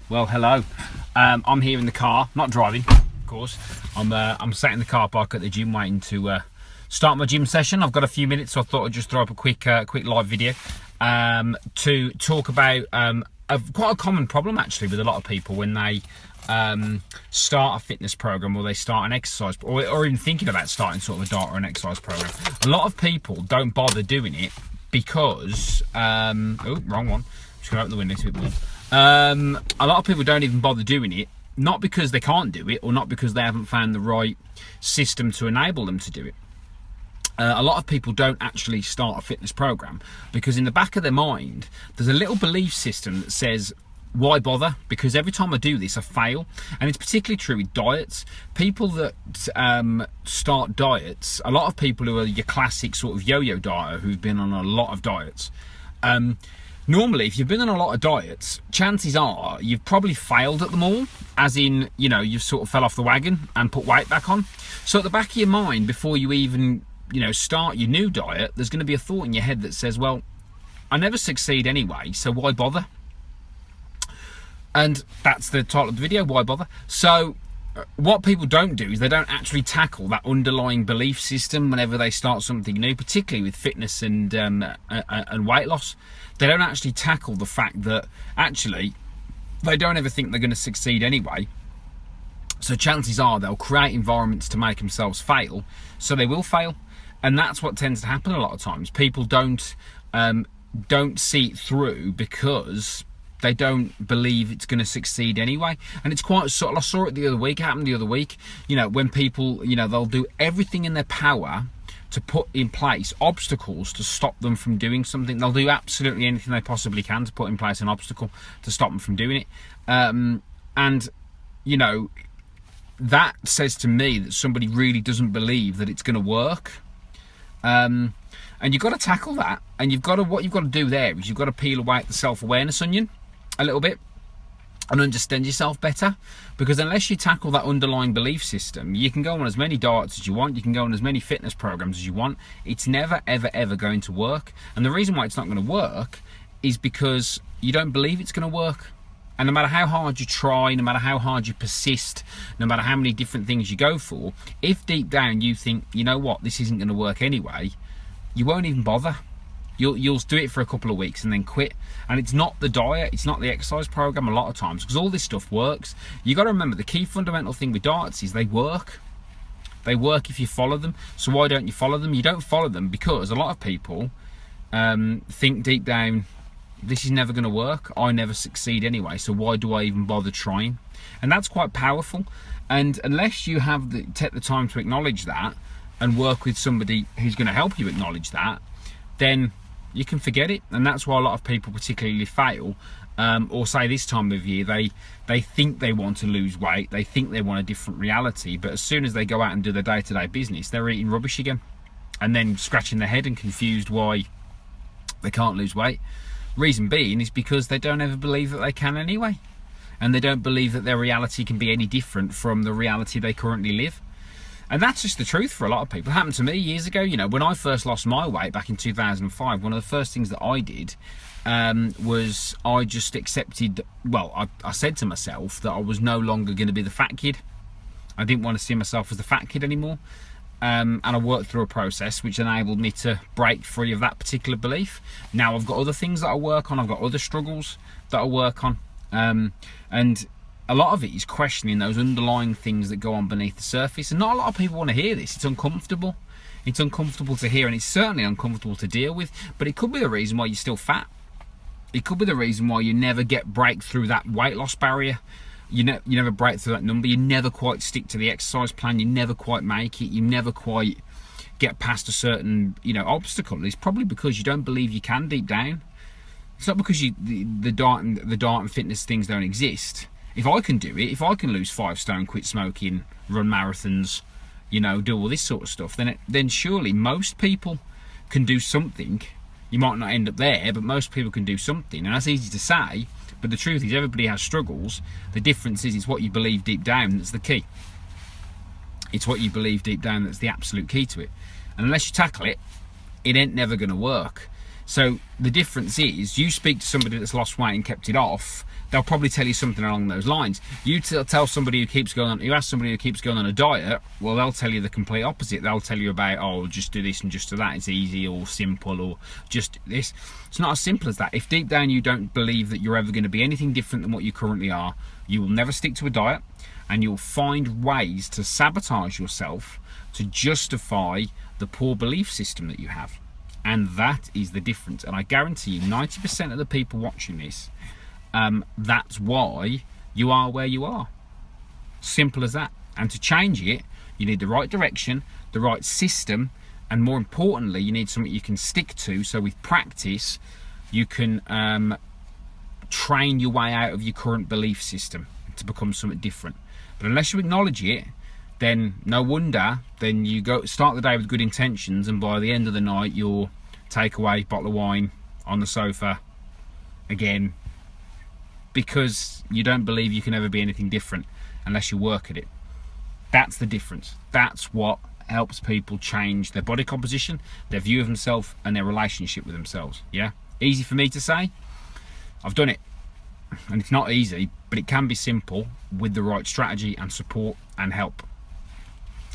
Well, hello. I'm here in the car, not driving, of course. I'm sat in the car park at the gym waiting to start my gym session. I've got a few minutes, so I thought I'd just throw up a quick live video to talk about quite a common problem actually with a lot of people when they start a fitness program or they start an exercise or even thinking about starting sort of a diet or an exercise program. A lot of people don't bother doing it because oh, wrong one. Just gonna open the window, it's a bit warm. A lot of people don't even bother doing it, not because they can't do it or not because they haven't found the right system to enable them to do it. A lot of people don't actually start a fitness program because in the back of their mind there's a little belief system that says, why bother? Because every time I do this I fail. And it's particularly true with diets. People that start diets, a lot of people who are your classic sort of yo-yo dieter who've been on a lot of diets, normally, if you've been on a lot of diets, chances are you've probably failed at them all, as in, you know, you've sort of fell off the wagon and put weight back on. So at the back of your mind, before you even, you know, start your new diet, there's going to be a thought in your head that says, well, I never succeed anyway, so why bother? And that's the title of the video, why bother? So what people don't do is they don't actually tackle that underlying belief system whenever they start something new, particularly with fitness and weight loss. They don't actually tackle the fact that actually they don't ever think they're going to succeed anyway. So chances are they'll create environments to make themselves fail, so they will fail. And that's what tends to happen a lot of times. People don't see it through because they don't believe it's going to succeed anyway. And it's quite subtle. I saw it the other week, it happened the other week. You know, when people, you know, they'll do everything in their power to put in place obstacles to stop them from doing something. They'll do absolutely anything they possibly can to put in place an obstacle to stop them from doing it. And, you know, that says to me that somebody really doesn't believe that it's going to work. And you've got to tackle that. And what you've got to do there is you've got to peel away the self-awareness onion a little bit and understand yourself better, because unless you tackle that underlying belief system, you can go on as many diets as you want, you can go on as many fitness programs as you want, it's never ever going to work. And the reason why it's not going to work is because you don't believe it's going to work. And no matter how hard you try, no matter how hard you persist, no matter how many different things you go for, if deep down you think, you know what, this isn't going to work anyway, you won't even bother. You'll do it for a couple of weeks and then quit. And it's not the diet, it's not the exercise program a lot of times, because all this stuff works. You got to remember the key fundamental thing with diets is they work. They work if you follow them. So why don't you follow them? You don't follow them because a lot of people think deep down, this is never going to work. I never succeed anyway, so why do I even bother trying? And that's quite powerful. And unless you take the time to acknowledge that and work with somebody who's going to help you acknowledge that, then you can forget it. And that's why a lot of people particularly fail, or say this time of year, they think they want to lose weight, they think they want a different reality, but as soon as they go out and do their day-to-day business, they're eating rubbish again and then scratching their head and confused why they can't lose weight. Reason being is because they don't ever believe that they can anyway, and they don't believe that their reality can be any different from the reality they currently live. And that's just the truth for a lot of people. It happened to me years ago. You know, when I first lost my weight back in 2005, one of the first things that I did was I just accepted, well, I said to myself that I was no longer going to be the fat kid. I didn't want to see myself as the fat kid anymore. And I worked through a process which enabled me to break free of that particular belief. Now I've got other things that I work on. I've got other struggles that I work on. And a lot of it is questioning those underlying things that go on beneath the surface. And not a lot of people want to hear this. It's uncomfortable. It's uncomfortable to hear, and it's certainly uncomfortable to deal with. But it could be the reason why you're still fat. It could be the reason why you never break through that weight loss barrier. You never break through that number. You never quite stick to the exercise plan. You never quite make it. You never quite get past a certain, you know, obstacle. It's probably because you don't believe you can deep down. It's not because the diet and fitness things don't exist. If I can do it, if I can lose 5 stone, quit smoking, run marathons, you know, do all this sort of stuff, then surely most people can do something. You might not end up there, but most people can do something. And that's easy to say, but the truth is everybody has struggles. The difference is it's what you believe deep down that's the key. It's what you believe deep down that's the absolute key to it. And unless you tackle it, it ain't never going to work. So the difference is, you speak to somebody that's lost weight and kept it off, they'll probably tell you something along those lines. You tell somebody who keeps going on, you ask somebody who keeps going on a diet, well, they'll tell you the complete opposite. They'll tell you about, oh, just do this and just do that, it's easy or simple, or just this. It's not as simple as that. If deep down you don't believe that you're ever going to be anything different than what you currently are, you will never stick to a diet, and you'll find ways to sabotage yourself to justify the poor belief system that you have. And that is the difference. And I guarantee you 90% of the people watching this, that's why you are where you are. Simple as that. And to change it, you need the right direction, the right system, and more importantly, you need something you can stick to. So with practice, you can train your way out of your current belief system to become something different. But unless you acknowledge it, then no wonder, then you go start the day with good intentions, and by the end of the night you're takeaway, bottle of wine on the sofa again, because you don't believe you can ever be anything different unless you work at it. That's the difference. That's what helps people change their body composition, their view of themselves, and their relationship with themselves. Yeah, easy for me to say. I've done it, and it's not easy, but it can be simple with the right strategy and support and help.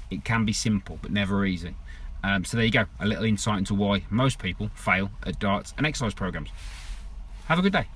It can be simple, but never easy. So there you go, a little insight into why most people fail at diets and exercise programs. Have a good day.